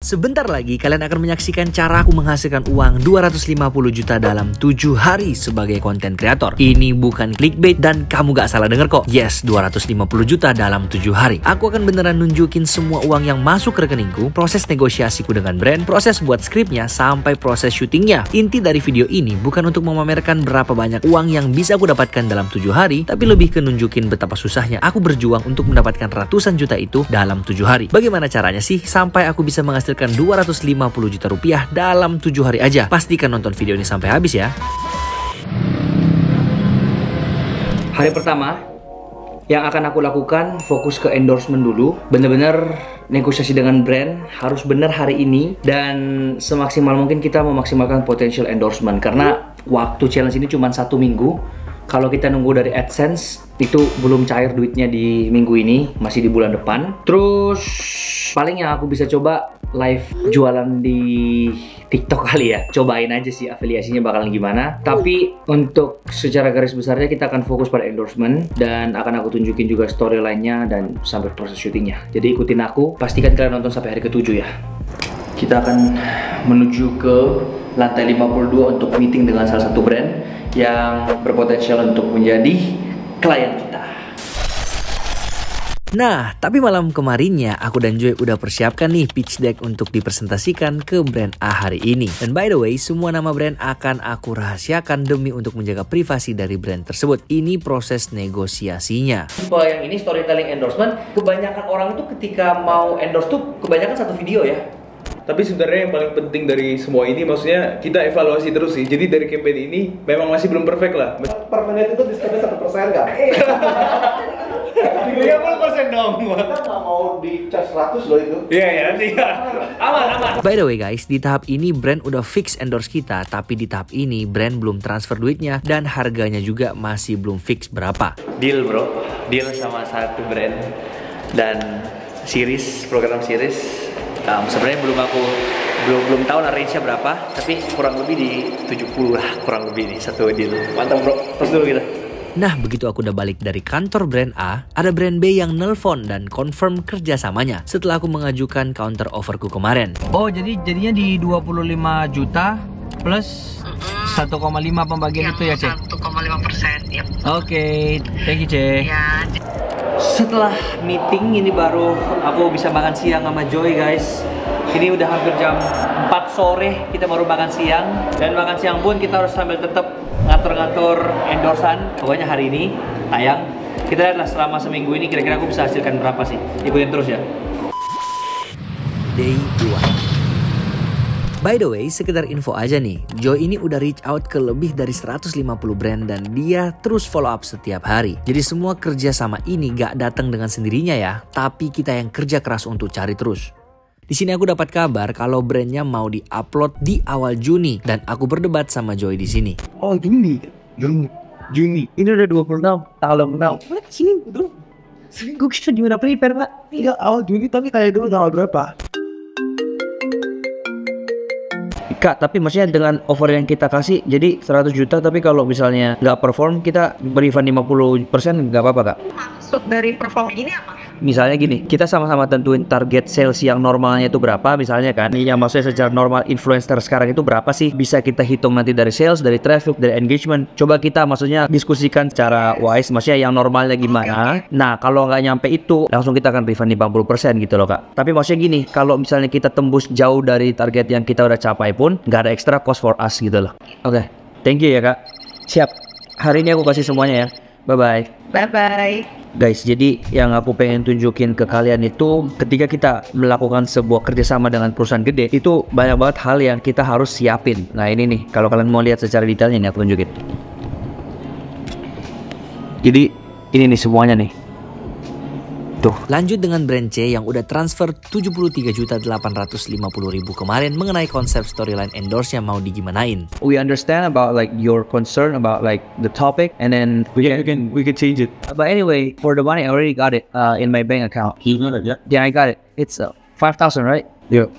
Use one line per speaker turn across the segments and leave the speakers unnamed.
Sebentar lagi kalian akan menyaksikan cara aku menghasilkan uang 250 juta dalam 7 hari sebagai konten kreator. Ini bukan clickbait dan kamu gak salah denger kok. Yes, 250 juta dalam 7 hari. Aku akan beneran nunjukin semua uang yang masuk ke rekeningku, proses negosiasiku dengan brand, proses buat skripnya, sampai proses syutingnya. Inti dari video ini bukan untuk memamerkan berapa banyak uang yang bisa aku dapatkan dalam 7 hari, tapi lebih ke nunjukin betapa susahnya aku berjuang untuk mendapatkan ratusan juta itu dalam 7 hari. Bagaimana caranya sih sampai aku bisa menghasilkan 250 juta rupiah dalam 7 hari aja? Pastikan nonton video ini sampai habis ya. Hari pertama yang akan aku lakukan fokus ke endorsement dulu. Bener-bener negosiasi dengan brand harus bener hari ini, dan semaksimal mungkin kita memaksimalkan potential endorsement, karena waktu challenge ini cuma 1 minggu. Kalau kita nunggu dari AdSense itu belum cair duitnya di minggu ini, masih di bulan depan. Terus paling yang aku bisa coba live jualan di TikTok kali ya. Cobain aja sih afiliasinya bakalan gimana. Tapi untuk secara garis besarnya kita akan fokus pada endorsement, dan akan aku tunjukin juga storyline-nya dan sampai proses syutingnya. Jadi ikutin aku, pastikan kalian nonton sampai hari ke-7 ya. Kita akan menuju ke lantai 52 untuk meeting dengan salah satu brand yang berpotensial untuk menjadi klien kita. Nah, tapi malam kemarinnya aku dan Joy udah persiapkan nih pitch deck untuk dipresentasikan ke brand A hari ini. Dan by the way, semua nama brand akan aku rahasiakan demi untuk menjaga privasi dari brand tersebut. Ini proses negosiasinya.
Tipe yang ini storytelling endorsement, kebanyakan orang itu ketika mau endorse tuh kebanyakan satu video ya.
Tapi sebenarnya yang paling penting dari semua ini, maksudnya kita evaluasi terus sih. Jadi dari campaign ini memang masih belum perfect lah.
Per menit itu diskonnya 1% kan?
30% dong.
Kita nggak mau di charge 100 loh itu.
Iya ya, nanti ya. Aman.
By the way guys, di tahap ini brand udah fix endorse kita, tapi di tahap ini brand belum transfer duitnya dan harganya juga masih belum fix berapa.
Deal bro, deal sama satu brand dan series, program series. Sebenarnya belum tahu lah range-nya berapa, tapi kurang lebih di 70 lah, kurang lebih nih satu deal. Mantap bro, terus dulu kita.
Nah, begitu aku udah balik dari kantor brand A, ada brand B yang nelpon dan confirm kerjasamanya setelah aku mengajukan counter offerku kemarin.
Oh, jadinya di 25 juta plus 1,5 pembagian itu ya, Cek?
1,5%, ya.
Oke, thank you, Cek.
Ya.
Setelah meeting ini baru aku bisa makan siang sama Joy guys. Ini udah hampir jam 4 sore kita baru makan siang. Dan makan siang pun kita harus sambil tetap ngatur-ngatur endorsan. Pokoknya hari ini tayang. Kita lihatlah selama seminggu ini kira-kira aku bisa hasilkan berapa sih. Ikutin terus ya.
Day 2. By the way, sekedar info aja nih, Joy ini udah reach out ke lebih dari 150 brand dan dia terus follow up setiap hari. Jadi semua kerja sama ini gak datang dengan sendirinya ya, tapi kita yang kerja keras untuk cari terus. Di sini aku dapat kabar kalau brandnya mau di-upload di awal Juni dan aku berdebat sama Joy di sini.
Oh Juni. Ini udah 26 tahun now. Sini dulu. Seminggu kita juga udah prepare pak. Iya awal Juni, tapi kayak dulu tanggal berapa?
Kak, tapi maksudnya dengan offer yang kita kasih jadi 100 juta, tapi kalau misalnya nggak perform kita refund 50%, nggak apa-apa kak?
Maksud dari perform ini apa?
Misalnya gini, kita sama-sama tentuin target sales yang normalnya itu berapa misalnya kan. Yang maksudnya secara normal influencer sekarang itu berapa sih? Bisa kita hitung nanti dari sales, dari traffic, dari engagement. Coba kita maksudnya diskusikan secara wise, maksudnya yang normalnya gimana. Nah kalau nggak nyampe itu langsung kita akan refund 50% gitu loh kak. Tapi maksudnya gini, kalau misalnya kita tembus jauh dari target yang kita udah capai pun nggak ada extra cost for us gitu loh. Oke, thank you ya kak. Siap, hari ini aku kasih semuanya ya. Bye-bye.
Bye-bye.
Guys, jadi yang aku pengen tunjukin ke kalian itu ketika kita melakukan sebuah kerjasama dengan perusahaan gede, itu banyak banget hal yang kita harus siapin. Nah ini nih, kalau kalian mau lihat secara detailnya ini aku tunjukin. Jadi ini nih semuanya nih. Tuh.
Lanjut dengan brand C yang udah transfer 73.850.000 kemarin mengenai konsep storyline endorse-nya mau digimanain.
We understand about like your concern about like the topic, and then we can change it. But anyway, for the money I already got it in my bank account.
You got it, yeah?
Yeah, I got it. It's 5,000, right?
Yeah.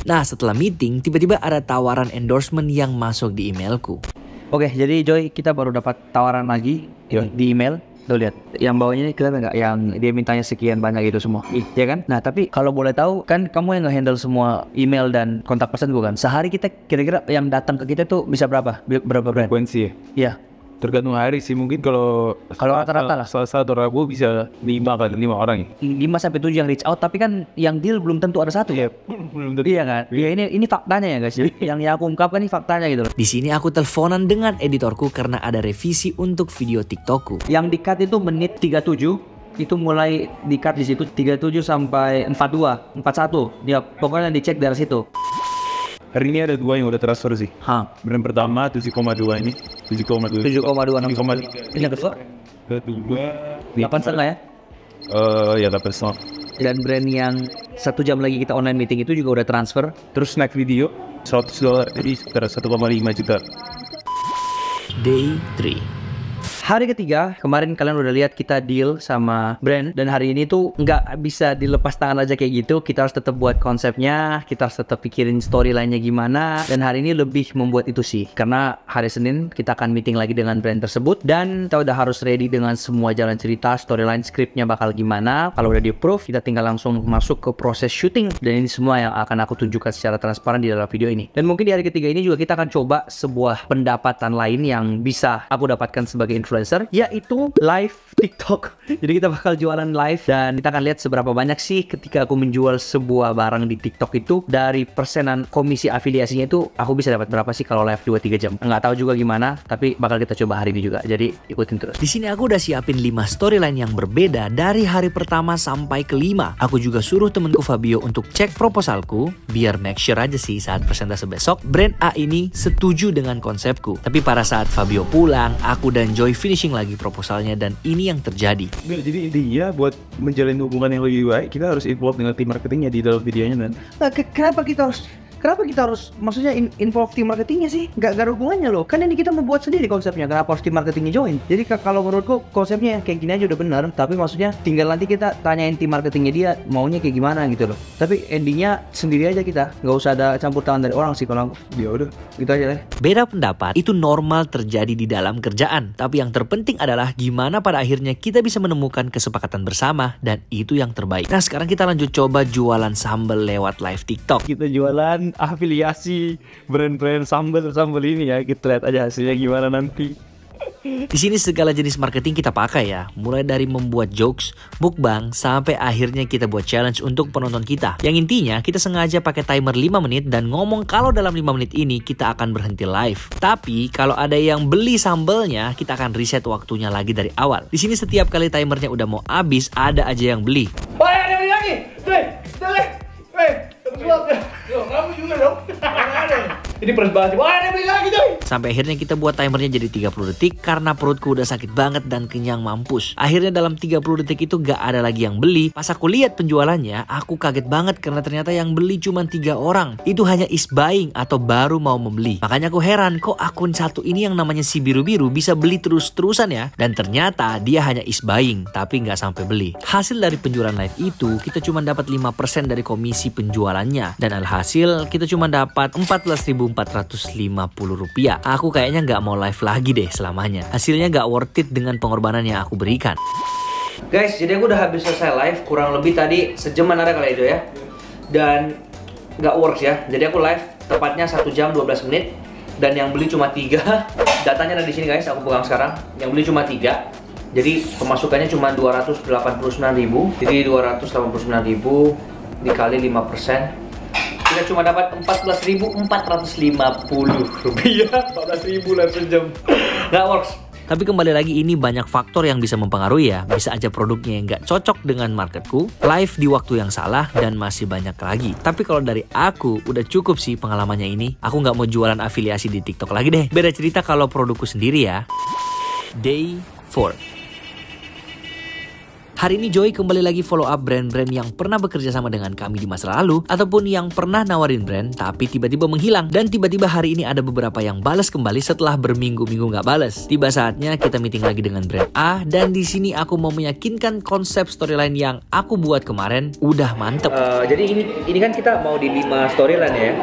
Nah, setelah meeting tiba-tiba ada tawaran endorsement yang masuk di emailku.
Oke, jadi Joy, kita baru dapat tawaran lagi di email. Tuh lihat, yang bawahnya ini kelihatan nggak? Yang dia mintanya sekian banyak itu semua, ya kan? Nah tapi kalau boleh tahu kan kamu yang nge-handle semua email dan kontak person bukan? Sehari kita kira-kira yang datang ke kita tuh bisa berapa brand?
Frekuensi ya?
Iya.
Tergantung hari sih, mungkin kalau
rata-rata lah.
Salah satu Rabu bisa 5 orang ya.
5-7 yang reach out, tapi kan yang deal belum tentu ada satu.
Iya, belum tentu.
Iya kan? Iya ini faktanya ya guys. Yang aku ungkapkan ini faktanya gitu loh.
Di sini aku teleponan dengan editorku karena ada revisi untuk video TikTokku.
Yang di-cut itu menit 37. Itu mulai di-cut di situ 37 sampai 42, 41. Ya pokoknya dicek dari situ.
Hari ini ada 2 yang udah transfer sih. Brand pertama 7,2 ini. 7,2.
7,2. Ini yang kedua?
Kedua
8,5 ya?
Ya 8,5.
Dan brand yang 1 jam lagi kita online meeting itu juga udah transfer.
Terus snack video $100, jadi sekitar 1,5 juta.
Day 3.
Hari ketiga, kemarin kalian udah lihat kita deal sama brand. Dan hari ini tuh nggak bisa dilepas tangan aja kayak gitu. Kita harus tetap buat konsepnya, kita harus tetap pikirin storyline-nya gimana. Dan hari ini lebih membuat itu sih, karena hari Senin kita akan meeting lagi dengan brand tersebut. Dan kita udah harus ready dengan semua jalan cerita, storyline, scriptnya bakal gimana. Kalau udah di-approve, kita tinggal langsung masuk ke proses syuting. Dan ini semua yang akan aku tunjukkan secara transparan di dalam video ini. Dan mungkin di hari ketiga ini juga kita akan coba sebuah pendapatan lain yang bisa aku dapatkan sebagai influencer, yaitu live TikTok. Jadi kita bakal jualan live dan kita akan lihat seberapa banyak sih ketika aku menjual sebuah barang di TikTok itu, dari persenan komisi afiliasinya itu aku bisa dapat berapa sih kalau live 2-3 jam. Nggak tahu juga gimana, tapi bakal kita coba hari ini juga. Jadi ikutin terus.
Di sini aku udah siapin 5 storyline yang berbeda dari hari pertama sampai ke-5. Aku juga suruh temenku Fabio untuk cek proposalku biar make sure aja sih saat presentase besok brand A ini setuju dengan konsepku. Tapi pada saat Fabio pulang, aku dan Joy finishing lagi proposalnya dan ini yang terjadi.
Jadi intinya buat menjalin hubungan yang lebih baik, kita harus involve dengan tim marketingnya di dalam videonya, dan
Kenapa kita harus maksudnya involve tim marketingnya sih? Gak ada hubungannya loh. Kan ini kita membuat sendiri konsepnya. Kenapa harus tim marketingnya join? Jadi kalau menurutku konsepnya kayak gini aja udah benar. Tapi maksudnya tinggal nanti kita tanyain tim marketingnya dia maunya kayak gimana gitu loh. Tapi endingnya sendiri aja kita. Gak usah ada campur tangan dari orang sih kalau ya udah gitu aja deh.
Beda pendapat itu normal terjadi di dalam kerjaan. Tapi yang terpenting adalah gimana pada akhirnya kita bisa menemukan kesepakatan bersama dan itu yang terbaik. Nah sekarang kita lanjut coba jualan sambal lewat live TikTok.
kita jualan afiliasi brand-brand sambal ini ya. Kita lihat aja hasilnya gimana nanti.
Di sini segala jenis marketing kita pakai ya, mulai dari membuat jokes, mukbang, sampai akhirnya kita buat challenge untuk penonton kita. Yang intinya kita sengaja pakai timer 5 menit dan ngomong kalau dalam 5 menit ini kita akan berhenti live. Tapi kalau ada yang beli sambelnya, kita akan reset waktunya lagi dari awal. Di sini setiap kali timernya udah mau habis, ada aja yang beli.
Wah, ada beli lagi. Kamu juga dong. Ini peres banget. Wah, ada beli lagi coy.
Sampai akhirnya kita buat timernya jadi 30 detik karena perutku udah sakit banget dan kenyang mampus. Akhirnya dalam 30 detik itu gak ada lagi yang beli. Pas aku lihat penjualannya, aku kaget banget karena ternyata yang beli cuma 3 orang. Itu hanya is buying atau baru mau membeli. Makanya aku heran kok akun satu ini yang namanya si biru-biru bisa beli terus-terusan ya. Dan ternyata dia hanya is buying tapi gak sampai beli. Hasil dari penjualan live itu kita cuma dapat 5% dari komisi penjualannya. Dan alhasil kita cuma dapat Rp14.450. Aku kayaknya nggak mau live lagi deh selamanya. Hasilnya nggak worth it dengan pengorbanan yang aku berikan.
Guys, jadi aku udah habis selesai live, kurang lebih tadi sejaman ada kali itu ya. Dan nggak works ya. Jadi aku live tepatnya 1 jam 12 menit dan yang beli cuma 3. Datanya ada di sini guys, aku pegang sekarang. Yang beli cuma 3. Jadi pemasukannya cuma 289.000. Jadi 289.000 dikali 5%. Kita cuma dapat Rp14.450.
14.000 lah sejam.
Nggak works.
Tapi kembali lagi ini banyak faktor yang bisa mempengaruhi ya. Bisa aja produknya yang nggak cocok dengan marketku, live di waktu yang salah, dan masih banyak lagi. Tapi kalau dari aku, udah cukup sih pengalamannya ini. Aku nggak mau jualan afiliasi di TikTok lagi deh. Beda cerita kalau produkku sendiri ya. Day 4. Hari ini Joy kembali lagi follow up brand-brand yang pernah bekerja sama dengan kami di masa lalu ataupun yang pernah nawarin brand tapi tiba-tiba menghilang, dan tiba-tiba hari ini ada beberapa yang balas kembali setelah berminggu-minggu nggak balas. Tiba saatnya kita meeting lagi dengan brand A, dan di sini aku mau meyakinkan konsep storyline yang aku buat kemarin udah mantep.
Jadi ini kan kita mau di 5 storyline ya.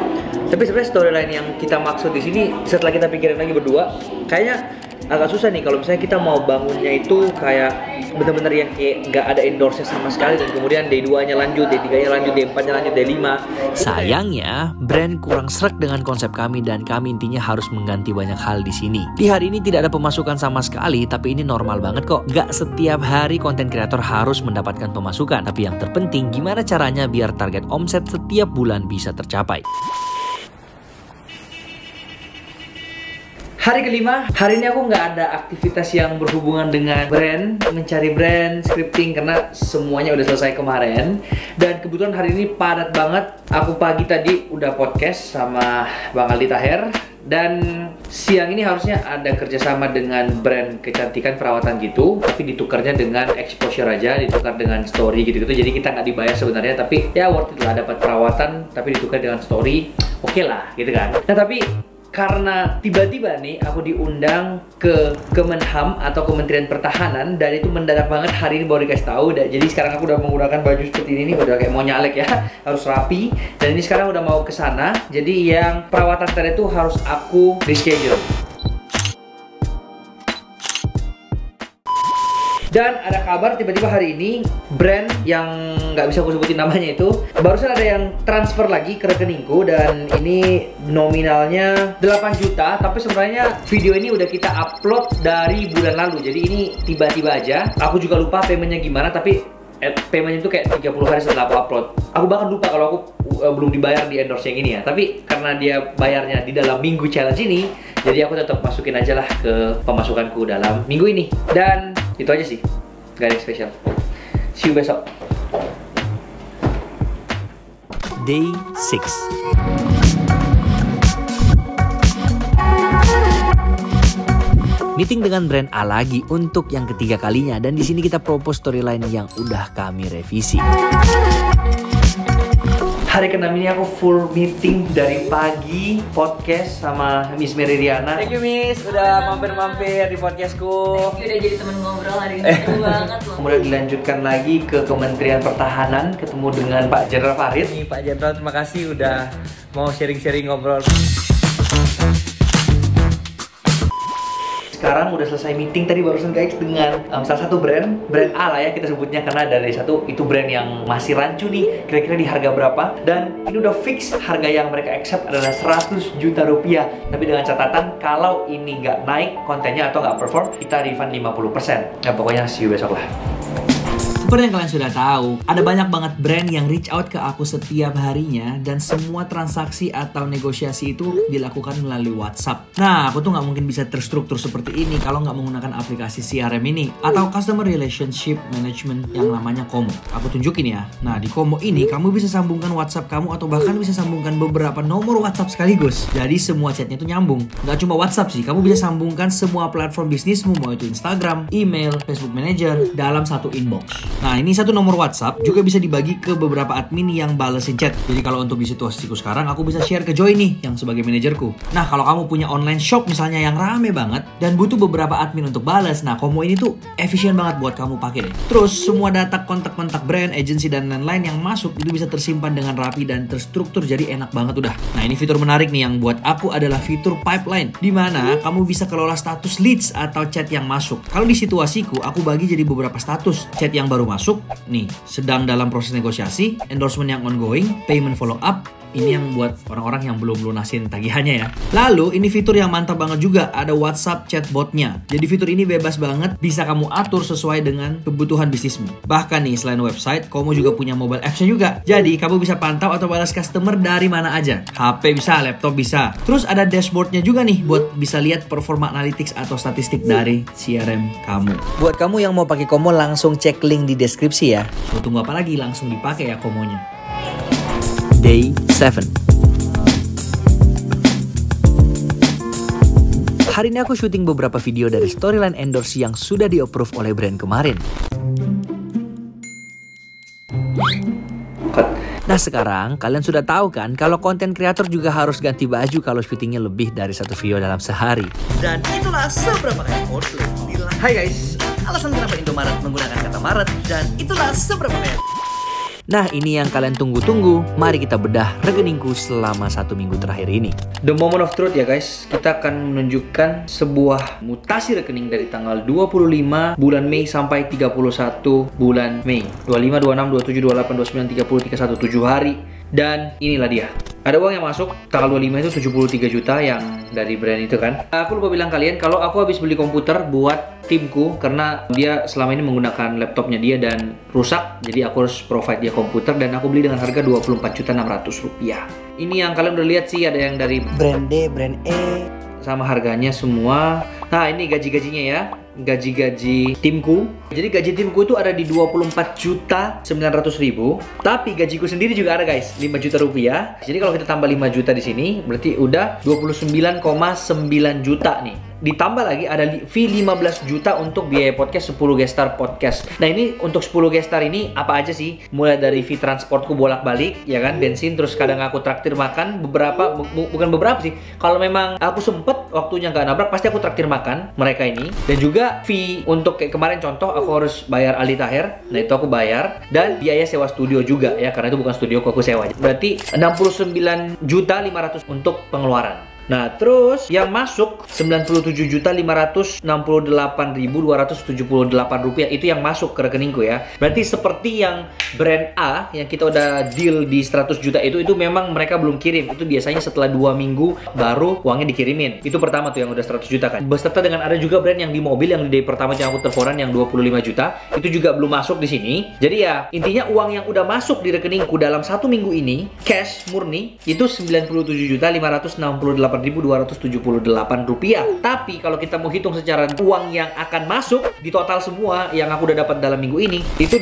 Tapi sebenarnya storyline yang kita maksud di sini setelah kita pikirin lagi berdua, kayaknya agak susah nih kalau misalnya kita mau bangunnya itu kayak bener-bener yang kayak nggak ada endorse sama sekali dan kemudian day 2-nya lanjut, day 3-nya lanjut, day 4-nya lanjut, day 5.
Sayangnya, brand kurang sreg dengan konsep kami dan kami intinya harus mengganti banyak hal di sini. Di hari ini tidak ada pemasukan sama sekali, tapi ini normal banget kok. Gak setiap hari konten kreator harus mendapatkan pemasukan, tapi yang terpenting gimana caranya biar target omset setiap bulan bisa tercapai.
Hari kelima, hari ini aku nggak ada aktivitas yang berhubungan dengan brand, mencari brand, scripting, karena semuanya udah selesai kemarin. Dan kebetulan hari ini padat banget. Aku pagi tadi udah podcast sama Bang Aldi Taher. Dan siang ini harusnya ada kerjasama dengan brand kecantikan perawatan gitu, tapi ditukarnya dengan exposure aja, ditukar dengan story gitu-gitu. Jadi kita nggak dibayar sebenarnya, tapi ya worth it lah, dapat perawatan tapi ditukar dengan story, oke lah gitu kan. Nah tapi karena tiba-tiba nih aku diundang ke Kemenham atau Kementerian Pertahanan dan itu mendadak banget, hari ini baru dikasih tahu. Jadi sekarang aku udah menggunakan baju seperti ini nih, udah kayak mau nyalek ya, harus rapi. Dan ini sekarang udah mau ke sana. Jadi yang perawatan tadi itu harus aku reschedule. Dan ada kabar tiba-tiba hari ini brand yang nggak bisa aku sebutin namanya itu barusan ada yang transfer lagi ke rekeningku dan ini nominalnya 8 juta, tapi sebenarnya video ini udah kita upload dari bulan lalu. Jadi ini tiba-tiba aja. Aku juga lupa paymentnya gimana, tapi paymentnya itu kayak 30 hari setelah aku upload. Aku bahkan lupa kalau aku belum dibayar di endorse yang ini ya. Tapi karena dia bayarnya di dalam minggu challenge ini, jadi aku tetap masukin aja lah ke pemasukanku dalam minggu ini. Dan itu aja sih, gak ada yang spesial. See you besok.
Day 6. Meeting dengan brand A lagi untuk yang ketiga kalinya, dan di sini kita propose storyline yang udah kami revisi.
Hari ke-6 ini aku full meeting dari pagi, podcast sama Miss Meridiana. Thank you Miss, udah mampir-mampir di podcastku.
Thank you udah jadi temen ngobrol hari ini, seru banget loh.
Kemudian dilanjutkan lagi ke Kementerian Pertahanan, ketemu dengan Pak Jenderal Farid. Nih Pak Jenderal, terima kasih udah mau sharing-sharing ngobrol. Sekarang udah selesai meeting tadi barusan guys dengan salah satu brand A lah ya kita sebutnya, karena dari satu itu brand yang masih rancu nih, kira-kira di harga berapa, dan ini udah fix harga yang mereka accept adalah 100 juta rupiah, tapi dengan catatan kalau ini nggak naik kontennya atau nggak perform kita refund 50%. Ya pokoknya see you besok lah.
Seperti yang kalian sudah tahu, ada banyak banget brand yang reach out ke aku setiap harinya dan semua transaksi atau negosiasi itu dilakukan melalui WhatsApp. Nah, aku tuh nggak mungkin bisa terstruktur seperti ini kalau nggak menggunakan aplikasi CRM ini atau Customer Relationship Management yang namanya Komo. Aku tunjukin ya. Nah, di Komo ini kamu bisa sambungkan WhatsApp kamu atau bahkan bisa sambungkan beberapa nomor WhatsApp sekaligus. Jadi semua chatnya itu nyambung. Nggak cuma WhatsApp sih, kamu bisa sambungkan semua platform bisnismu, mau itu Instagram, email, Facebook Manager dalam satu inbox. Nah, ini satu nomor WhatsApp juga bisa dibagi ke beberapa admin yang balesin chat. Jadi kalau untuk di situasiku sekarang, aku bisa share ke Joy nih, yang sebagai manajerku. Nah, kalau kamu punya online shop misalnya yang rame banget dan butuh beberapa admin untuk balas, nah Komo ini tuh efisien banget buat kamu pakai deh. Terus semua data kontak-kontak brand, agency dan lain-lain yang masuk itu bisa tersimpan dengan rapi dan terstruktur, jadi enak banget udah. Nah, ini fitur menarik nih yang buat aku adalah fitur pipeline, di mana kamu bisa kelola status leads atau chat yang masuk. Kalau di situasiku, aku bagi jadi beberapa status. Chat yang baru masuk, nih, sedang dalam proses negosiasi, endorsement yang ongoing, payment follow up. Ini yang buat orang-orang yang belum lunasin tagihannya ya. Lalu ini fitur yang mantap banget juga, ada WhatsApp chatbotnya. Jadi fitur ini bebas banget, bisa kamu atur sesuai dengan kebutuhan bisnismu. Bahkan nih selain website, kamu juga punya mobile apps-nya juga. Jadi kamu bisa pantau atau balas customer dari mana aja. HP bisa, laptop bisa. Terus ada dashboardnya juga nih buat bisa lihat performa analytics atau statistik dari CRM kamu. Buat kamu yang mau pakai Komo langsung cek link di deskripsi ya. So, tunggu apa lagi, langsung dipakai ya Komonya. Day 7. Hari ini aku syuting beberapa video dari storyline endorse yang sudah di-approve oleh brand kemarin. Nah sekarang kalian sudah tahu kan kalau konten kreator juga harus ganti baju kalau syutingnya lebih dari satu video dalam sehari.
Dan itulah seberapa kaya Coldplay. Hai guys, alasan kenapa Indomaret menggunakan kata Maret, dan itulah seberapa kaya.
Nah, ini yang kalian tunggu-tunggu. Mari kita bedah rekeningku selama 1 minggu terakhir ini.
The moment of truth ya guys, kita akan menunjukkan sebuah mutasi rekening dari tanggal 25 bulan Mei sampai 31 bulan Mei. 25, 26, 27, 28, 29, 30, 31, 7 hari. Dan inilah dia. Ada uang yang masuk tanggal 25 itu 73 juta yang dari brand itu kan. Aku lupa bilang kalian kalau aku habis beli komputer buat timku karena dia selama ini menggunakan laptopnya dia dan rusak. Jadi aku harus provide dia komputer dan aku beli dengan harga 24.600.000 rupiah. Ini yang kalian udah lihat sih, ada yang dari
Brand D, brand E.
sama harganya semua. Nah, ini gaji-gajinya ya. Gaji-gaji timku. Jadi gaji timku itu ada di 24.900.000. Tapi gajiku sendiri juga ada guys, 5 juta rupiah. Jadi kalau kita tambah 5 juta di sini, berarti udah 29,9 juta nih. Ditambah lagi ada fee 15 juta untuk biaya podcast 10 gestar podcast. Nah ini untuk 10 gestar ini apa aja sih? Mulai dari fee transportku bolak-balik, ya kan, bensin, terus kadang aku traktir makan beberapa, bukan beberapa sih. Kalau memang aku sempet waktunya nggak nabrak, pasti aku traktir makan mereka ini. Dan juga fee untuk kayak kemarin contoh aku harus bayar Ali Taher, nah itu aku bayar. Dan biaya sewa studio juga ya, karena itu bukan studio aku sewa. Berarti 69.500.000 untuk pengeluaran. Nah, terus yang masuk 97.568.278 rupiah itu yang masuk ke rekeningku ya. Berarti seperti yang brand A yang kita udah deal di 100 juta itu memang mereka belum kirim. Itu biasanya setelah 2 minggu baru uangnya dikirimin. Itu pertama tuh yang udah 100 juta kan. Beserta dengan ada juga brand yang di mobil yang di day pertama yang aku teleponan yang 25 juta itu juga belum masuk di sini. Jadi ya intinya uang yang udah masuk di rekeningku dalam 1 minggu ini cash murni itu 97.568.278 rupiah. Tapi kalau kita mau hitung secara uang yang akan masuk di total semua yang aku udah dapat dalam minggu ini itu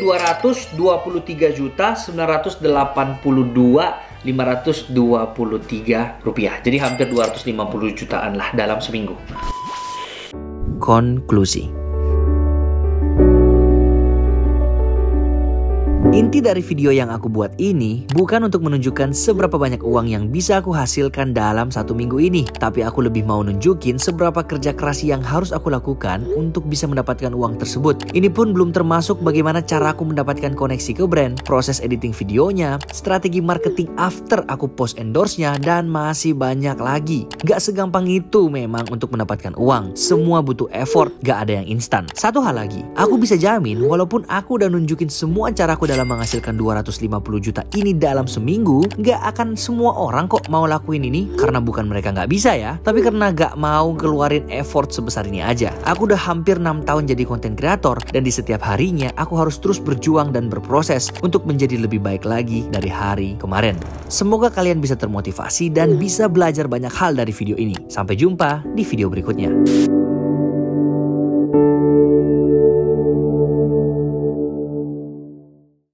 223.982.523 rupiah. Jadi hampir 250 jutaan lah dalam seminggu.
Konklusi. Inti dari video yang aku buat ini bukan untuk menunjukkan seberapa banyak uang yang bisa aku hasilkan dalam 1 minggu ini. Tapi aku lebih mau nunjukin seberapa kerja keras yang harus aku lakukan untuk bisa mendapatkan uang tersebut. Ini pun belum termasuk bagaimana cara aku mendapatkan koneksi ke brand, proses editing videonya, strategi marketing after aku post endorse-nya, dan masih banyak lagi. Gak segampang itu memang untuk mendapatkan uang. Semua butuh effort, gak ada yang instan. Satu hal lagi, aku bisa jamin walaupun aku udah nunjukin semua caraku dalam menghasilkan 250 juta ini dalam seminggu, gak akan semua orang kok mau lakuin ini. Karena bukan mereka gak bisa ya, tapi karena gak mau keluarin effort sebesar ini aja. Aku udah hampir 6 tahun jadi konten kreator, dan di setiap harinya aku harus terus berjuang dan berproses untuk menjadi lebih baik lagi dari hari kemarin. Semoga kalian bisa termotivasi dan bisa belajar banyak hal dari video ini. Sampai jumpa di video berikutnya.